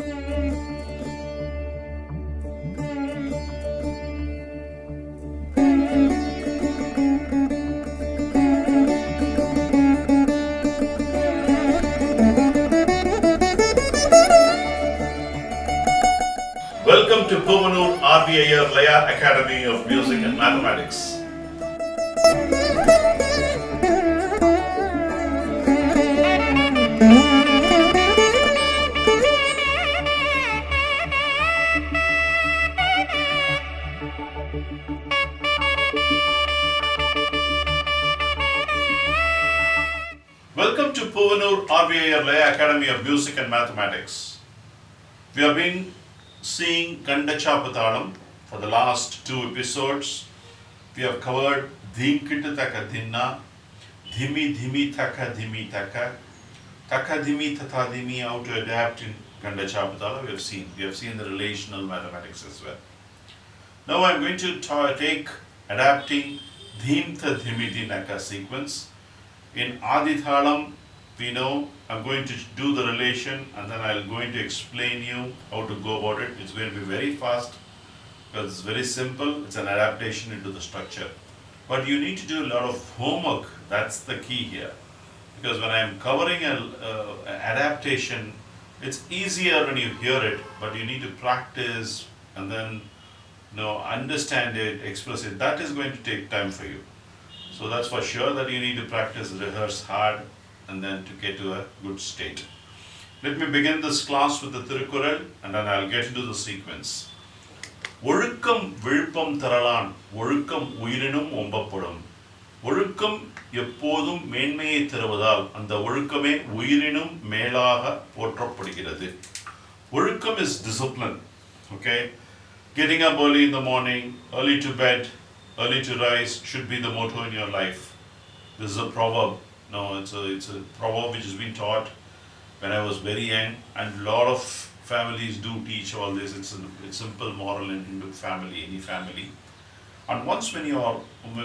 Welcome to Puvanur RVIR Laya Academy of Music and Mathematics. Welcome to Puvanur RVIR Laya Academy of Music and Mathematics. We have been seeing Kanda Chapu Thalam for the last 2 episodes. We have covered Dhim Kittu Taka Dhinna, Dhimi Dhimi Taka Dhimi Taka, Taka Dhimi Tata Dhimi, how to adapt in Kanda Chapu Thalam. We have seen the relational mathematics as well. Now I am going to take adapting Dhim Tha Dhimi Dhinaka sequence. In Adi Thalam, we know I'm going to do the relation and then I'm going to explain you how to go about it. It's going to be very fast because it's very simple. It's an adaptation into the structure. But you need to do a lot of homework. That's the key here. Because when I'm covering an adaptation, it's easier when you hear it, but you need to practice and then understand it, express it. That is going to take time for you. So that's for sure that you need to practice, rehearse hard, and then to get to a good state. Let me begin this class with the Thirukural and then I'll get into the sequence. Ozhukkam Vizhuppam Tharalan, Ozhukkam Uyirinum Ombappodum. Ozhukkam Eppodhum Menmaiயை தருவதால் அந்த ஒழுக்கமே உயிரினும் மேலாக போற்றப்படுகிறது. Ozhukkam is discipline. Okay? Getting up early in the morning, early to bed, early to rise should be the motto in your life. This is a proverb. No, it's a proverb which has been taught when I was very young, and a lot of families do teach all this. It's a simple moral in Hindu family, any family. And once when you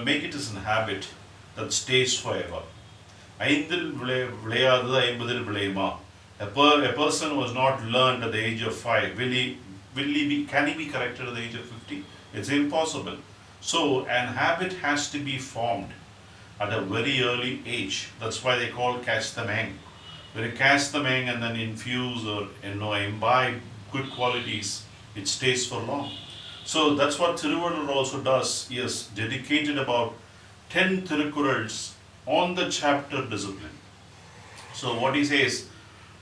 make it as a habit, that stays forever. ஐந்தில் விளையாதது ஐம்பதில் விளையுமா? A person was not learned at the age of 5. Can he be corrected at the age of 50? It's impossible. So an habit has to be formed at a very early age. That's why they call catch the mang. When you catch the mang and then infuse or imbibe good qualities, it stays for long. So that's what Thiruvalur also does. He has dedicated about 10 Thirukurals on the chapter discipline. So what he says,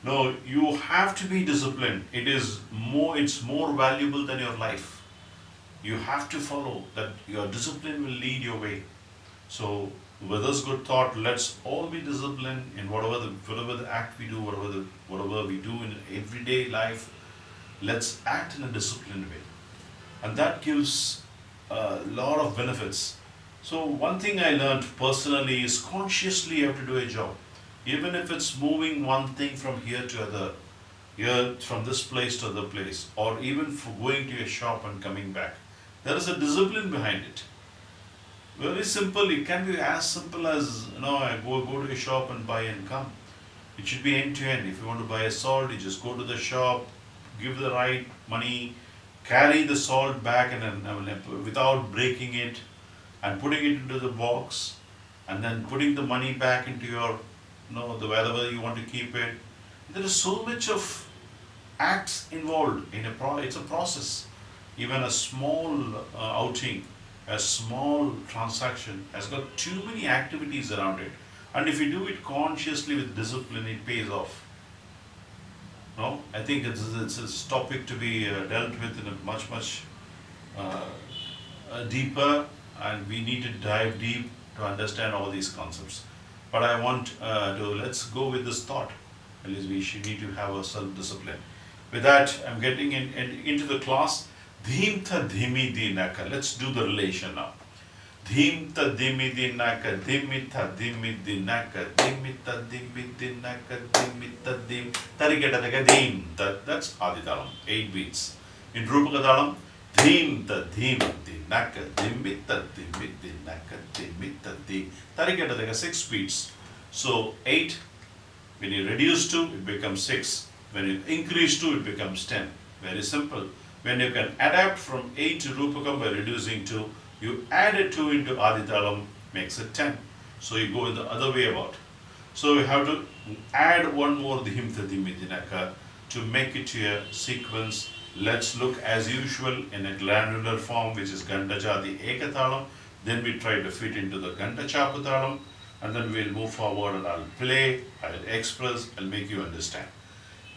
no, you have to be disciplined. It's more valuable than your life. You have to follow that. Your discipline will lead your way. So with this good thought, let's all be disciplined in whatever the act we do, whatever we do in everyday life. Let's act in a disciplined way, and that gives a lot of benefits. So one thing I learned personally is consciously you have to do a job, even if it's moving one thing from here to other, here from this place to other place, or even for going to a shop and coming back. There is a discipline behind it. Very simple. It can be as simple as I go to a shop and buy and come. It should be end to end. If you want to buy a salt, you just go to the shop, give the right money, carry the salt back and without breaking it, and putting it into the box, and then putting the money back into your the wherever you want to keep it. There is so much of acts involved in it's a process. Even a small outing, a small transaction has got too many activities around it. And if you do it consciously with discipline, it pays off. No, I think it's a topic to be dealt with in a much deeper, and we need to dive deep to understand all these concepts. But I want let's go with this thought. At least we should need to have a self-discipline. With that, I'm getting into the class. Dhim tha dhimi dhinaka. Let's do the relation now. Dhim tha dhimi dhinaka, dhimi tha dhimi dhinaka, dhimi tha dhimi dhinaka, dhimi tha dhim. Tariketa dhim. That's Adi Thalam, 8 beats. In Rupaka Thalam, dhim tha dhimi dhinaka, dhimi tha dhimi dhinaka, dhimi tha dhim. Tariketa 6 beats. So 8, when you reduce 2, it becomes 6. When you increase 2, it becomes 10. Very simple. When you can adapt from 8 to Rupakam by reducing 2, you add 2 into Aditalam, makes it 10. So you go in the other way about. So we have to add one more Dhimta Dhimidinaka to make it to a sequence. Let's look as usual in a granular form, which is Kanda Chapu Thalam. Then we try to fit into the Kanda Chapu Thalam, and then we'll move forward and I'll play, I'll express, I'll make you understand.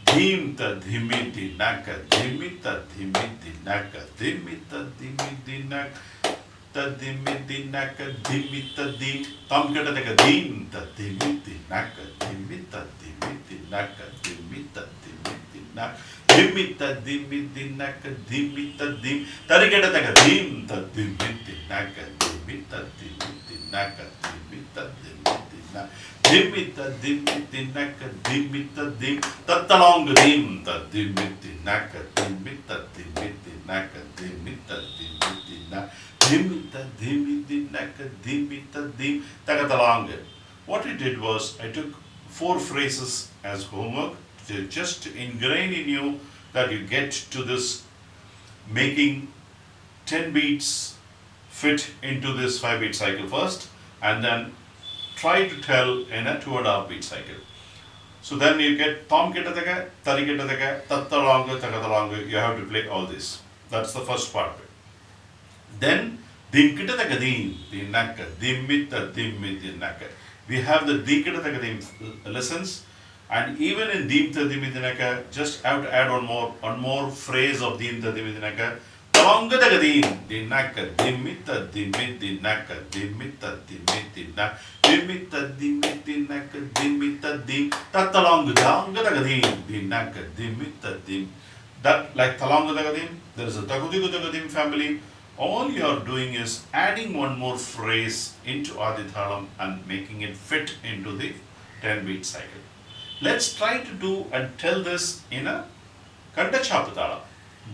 Dhimta Dhimidinaka, Dhimita Dhimidinaka, Dhimita Dhimidinaka. Dimidinaka, dimita dim, tam kata taka dim, ta dimidinaka, dimita dimidinaka, dimita dimidinaka, dimita dimidinaka, dimita dim, tarikata taka dim, ta dimidinaka, dimita dimidinaka, dimita dimidinaka, dimita dimidinaka, dimita dim, tatalong dim, ta dimidinaka, dimita dimidinaka, dimita dimidinaka. Dimita, dimidinaka, dimita, dim, takatalanga. What I did was, I took 4 phrases as homework, just to ingrain in you that you get to this making 10 beats fit into this 5-beat cycle first, and then try to tell in a 2.5 beat cycle. So then you get tom kitataka, tari kitataka, tattalanga, takatalanga. You have to play all this. That's the first part of it. Then dim kitataka dim, dinaka, dimita dimidinaka. We have the dim kitataka dim lessons, and even in dimta dimidinaka, just have to add one more phrase of dimta dimidinaka. Talangataka dim, dinaka, dimita dimidinaka, dimita dimidinaka, dimita dimidinaka, dimita dim, tatalanga dim, dinaka, dimita dim. That like talangataka dim, there is a takutikutaka dim family. All you are doing is adding one more phrase into Adithalam and making it fit into the 10-beat cycle. Let's try to do and tell this in a Kanda Chapu Thalam.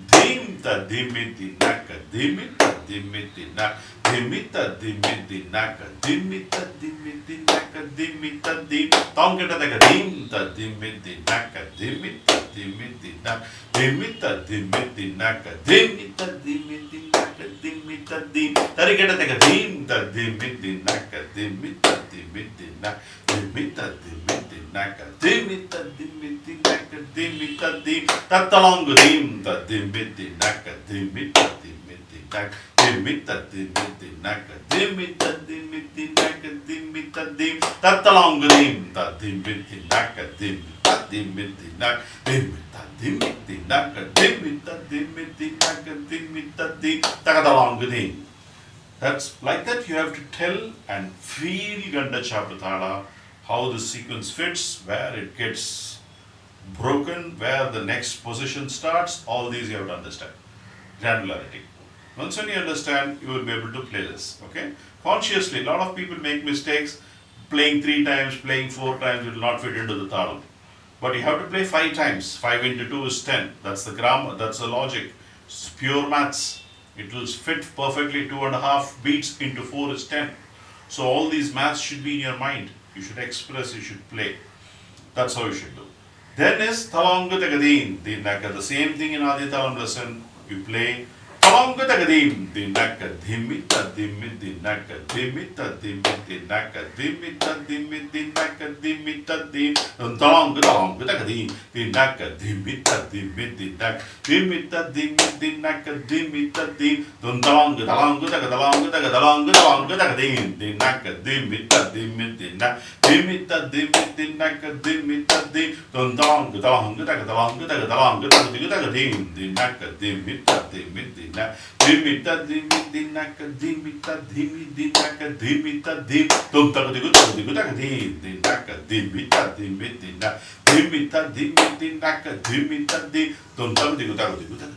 Dhimta dimidinaka, dimita dimidinaka, dimita dimidinaka, dimita dimidinaka, dimita dim, tongkataka dimta dimidinaka, dimita dimidinaka, dimita dimidinaka, dimita dimidinaka, dimita dim, tarikataka dimta dimidinaka, dimita dimidinaka, dimita dimidinaka, dimita dimidinaka, dimita dim, tatalongu dim, ta dimidinaka, dimita dimidinaka, dimita dimidinaka, dimita dimidinaka, dimita dim, tatalongu dim, ta dimidinaka, dimita dimidinaka, dimita dimidinaka, dimita dimidinaka, dimita dim, takatalongu dim. That's like that you have to tell and feel Kanda Chapu Thalam, how the sequence fits, where it gets broken, where the next position starts. All these you have to understand. Granularity. Once when you understand, you will be able to play this. Okay? Consciously, a lot of people make mistakes. Playing 3 times, playing 4 times will not fit into the Thalam. But you have to play 5 times. 5 into 2 is 10. That's the grammar, that's the logic. It's pure maths. It will fit perfectly. 2.5 beats into 4 is 10. So all these maths should be in your mind. You should express, you should play. That's how you should do. Then is Talangatagadim, Dinaka. The same thing in Adithalam lesson. You play Talangatagadim, Dinaka, Dimita Dimidinaka, Dimita Dimidinaka, Dimita Dimidinaka, Dimita Dim, Talangatagadim, Dinaka, Dimita Dimidinaka, Dimita Dimidinaka, Dimita Dim, Talangatagadim, Dinaka, Dimita Dimidinaka, Dimita Dimidinaka, Dimita Dim, Dinaka, Dimita Dimidinaka, dimita dimidinaka, dimita dimidinaka, dimita dim, dimidinaka, dimita dimidinaka,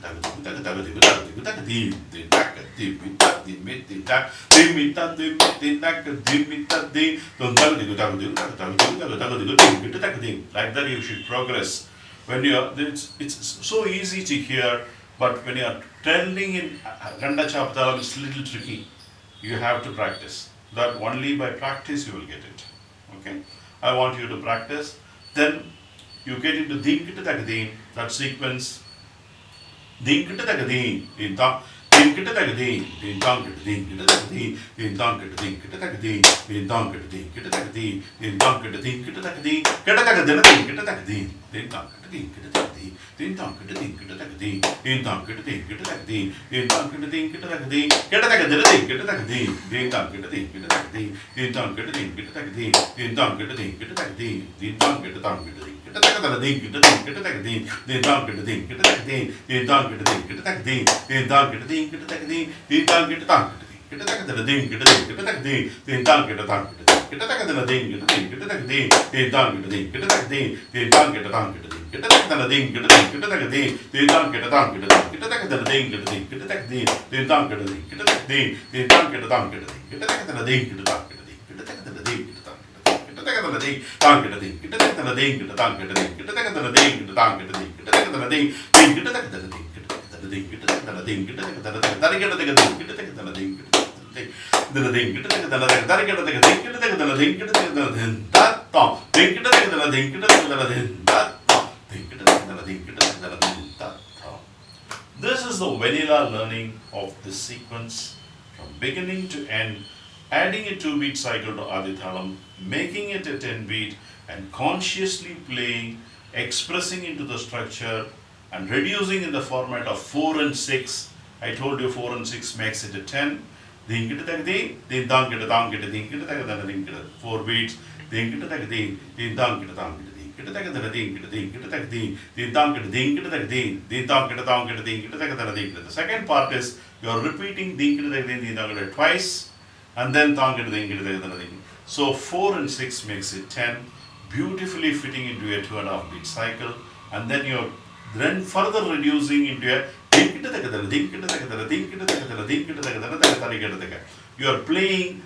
dimita dimidinaka, dimita dim, dimita dimidinaka, dimita dimidinaka, dimita dim. Like that you should progress. When you are, it's so easy to hear, but when you are telling in Kanda Chapu Thalam, it's a little tricky. You have to practice. That only by practice you will get it. Okay? I want you to practice. Then you get into ding that sequence. Ding kita tagadin, ding dong, ding kita tagadin, ding dong kita ding kita tagadin, ding dong kita ding kita tagadin, ding dong kita ding kita tagadin, ding dong kita ding kita tagadin, kita tagadin ding kita tagadin, ding dong kita ding kita tagadin, ding dong kita ding kita tagadin, ding dong kita ding kita tagadin, ding dong kita ding kita tagadin, kita tagadin ding kita tagadin, ding dong kita ding kita tagadin, ding dong kita ding kita tagadin, ding dong kita ding kita tagadin, ding dong kita dong kita ding. Kita tak ding kita ding kita tak ding ding dong kita ding kita tak ding ding dong kita ding kita tak ding ding dong kita ding kita tak ding ding dong kita tak kita tak ding kita ding kita tak ding ding dong kita tak kita tak ding kita ding kita tak ding ding dong kita ding kita tak ding ding dong kita tak kita tak ding kita ding kita tak ding ding dong kita tak kita tak ding kita ding kita tak ding ding dong kita ding kita tak ding ding dong kita tak kita tak ding kita tak kita tak ding kita tak kita tak ding tang kita ding kita tak ding kita tang kita ding kita tak ding kita tang kita ding kita tak ding ding kita tak ding kita tak ding kita tak ding kita tak tarik kita tak ding kita tak ding kita ding kita tak tarik kita tak ding kita tak ding kita tak ding tat tong ding kita tak ding kita tak ding tat tong ding kita tak ding kita tak ding tat tong. This is the vanilla learning of the sequence from beginning to end, adding a 2-beat cycle to Adi Thalam, making it a 10-beat, and consciously playing, expressing into the structure, and reducing in the format of 4 and 6. I told you 4 and 6 makes it a 10. Ding kita tak ding, ding dong kita dong kita ding kita tak ding kita 4 beats. Ding kita tak ding, ding dong kita dong kita ding kita tak ding kita ding kita tak ding, ding dong kita ding kita tak ding, ding dong kita dong kita ding kita tak ding. The second part is you are repeating ding kita tak ding, ding dong kita twice. And then tang kita ding kita tak ding. So 4 and 6 makes it 10, beautifully fitting into a 2.5 beat cycle, and then you're then further reducing into a ding kita tak ding kita tak ding kita tak ding kita tak. You are playing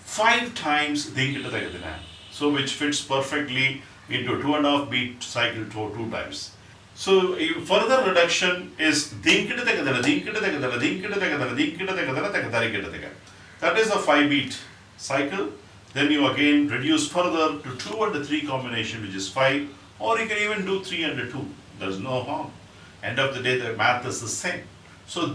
5 times ding kita tak. So which fits perfectly into a 2.5 beat cycle to 2 times. So a further reduction is ding kita tak ding kita tak ding kita tak ding kita tak. That is a 5-beat cycle. Then you again reduce further to 2 and 3 combination, which is 5, or you can even do 3 and 2. There's no harm. End of the day, the math is the same. So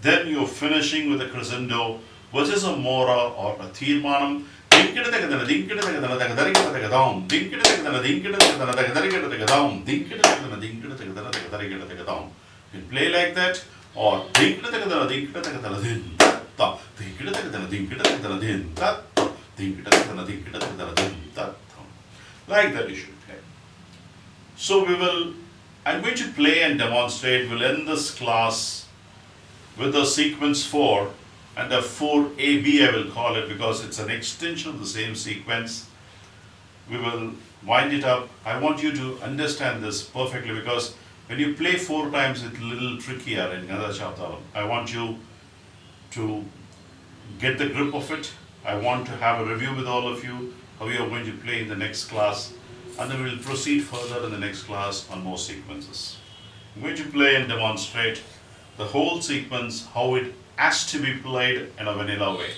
then you're finishing with a crescendo, which is a mora or a tirmanam. You can play like that, or like that you should play. So I'm going to play and demonstrate. We'll end this class with the sequence 4 and a 4AB I will call it, because it's an extension of the same sequence. We will wind it up. I want you to understand this perfectly, because when you play 4 times, it's a little trickier in Kanda Chapu Thalam. I want you to get the grip of it. I want to have a review with all of you, how you are going to play in the next class, and then we will proceed further in the next class on more sequences. I'm going to play and demonstrate the whole sequence, how it has to be played in a vanilla way.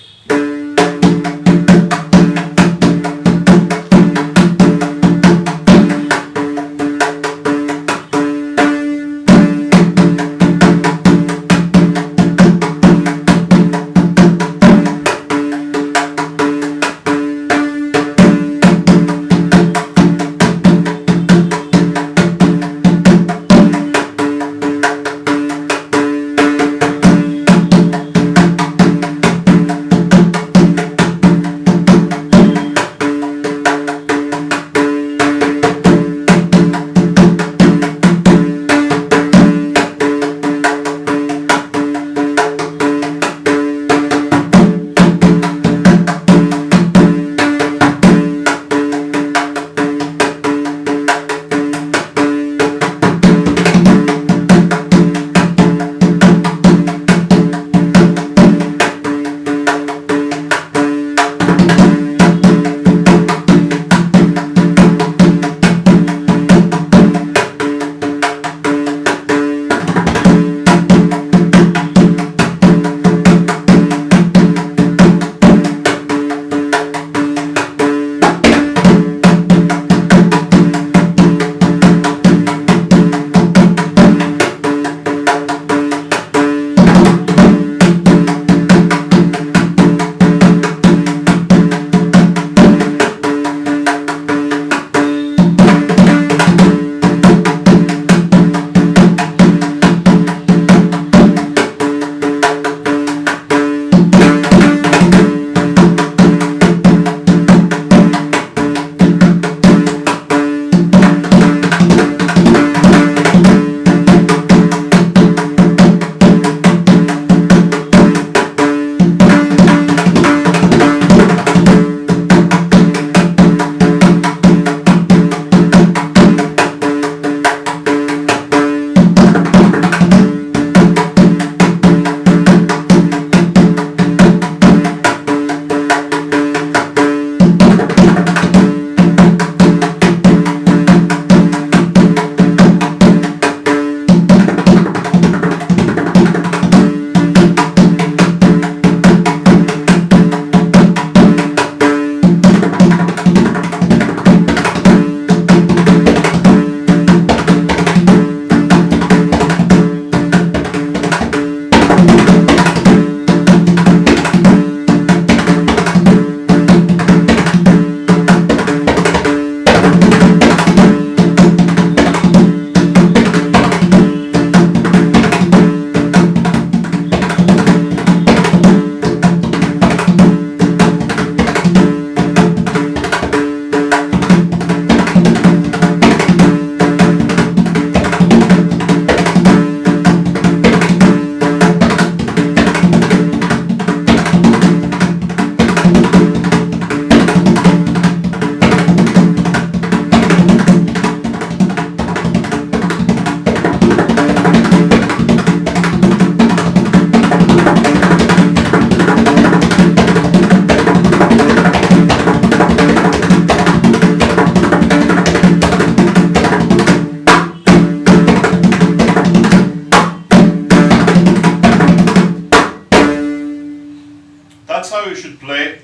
that's how you should play,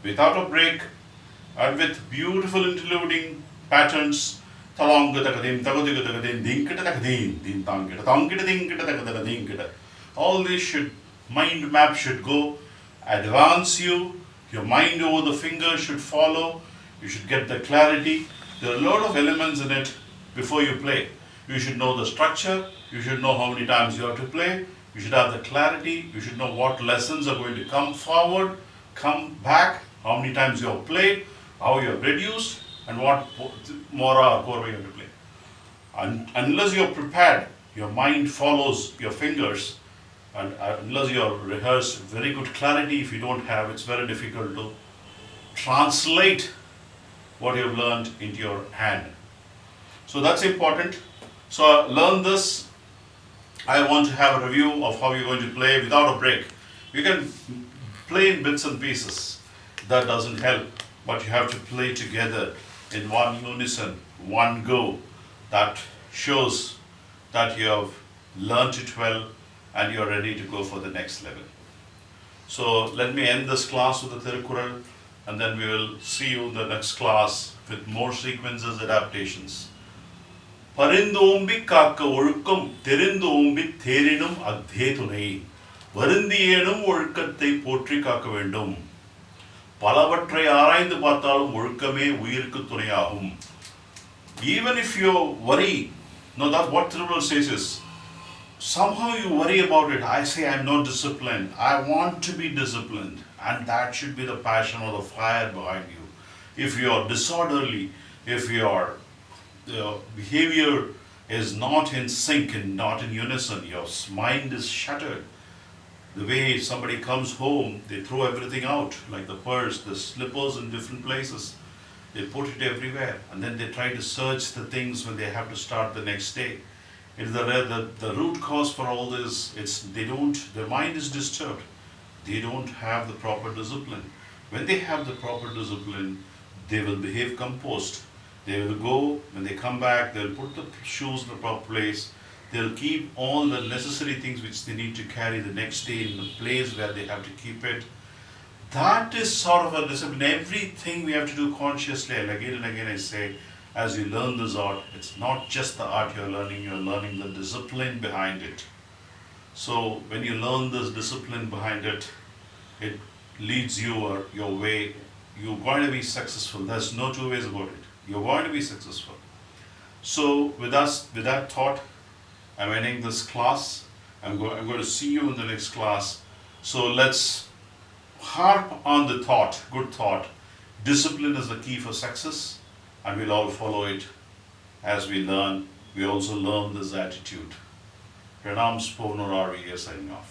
without a break and with beautiful interluding patterns. Talam gata tagodim tagadim dinkita tagadim din tangita tangita dinkita tagadada dinkita. All this should, mind map should go, advance you, your mind over the fingers should follow, you should get the clarity. There are a lot of elements in it before you play. You should know the structure, you should know how many times you have to play, you should have the clarity, you should know what lessons are going to come forward, come back, how many times you have played, how you have reduced, and what mora or korva you have to play. Unless you are prepared, your mind follows your fingers, and unless you have rehearsed very good clarity, if you don't have, it's very difficult to translate what you have learned into your hand. So that's important. So learn this. I want to have a review of how you're going to play without a break. You can play in bits and pieces. That doesn't help, but you have to play together in one unison, one go. That shows that you have learned it well and you're ready to go for the next level. So let me end this class with the Thirukural, and then we will see you in the next class with more sequences, adaptations. பரிந்தோம்பி காக்க ஒழுக்கம் தெரிந்தோம்பி தேரினும் அக்தே துணை வருந்தியேனும் ஒழுக்கத்தை போற்றி காக்க வேண்டும் பலவற்றை ஆராய்ந்து பார்த்தாலும் ஒழுக்கமே உயிருக்கு துணையாகும். Even if you worry, no, that's what Thirukural says is, somehow you worry about it. I say I'm not disciplined. I want to be disciplined, and that should be the passion or the fire behind you. If you are disorderly, if your behavior is not in sync and not in unison, your mind is shattered. The way somebody comes home, they throw everything out, like the purse, the slippers in different places. They put it everywhere, and then they try to search the things when they have to start the next day. It is the root cause for all this. Their mind is disturbed. They don't have the proper discipline. When they have the proper discipline, they will behave composed. They will go, when they come back, they'll put the shoes in the proper place. They'll keep all the necessary things which they need to carry the next day in the place where they have to keep it. That is sort of a discipline. Everything we have to do consciously. And again I say, as you learn this art, it's not just the art you're learning the discipline behind it. So when you learn this discipline behind it, it leads you your way. You're going to be successful. There's no two ways about it. You're going to be successful. So with that thought, I'm ending this class. I'm going to see you in the next class. So let's harp on the thought, good thought. Discipline is the key for success, and we'll all follow it as we learn. We also learn this attitude. Pranams Purnarari signing off.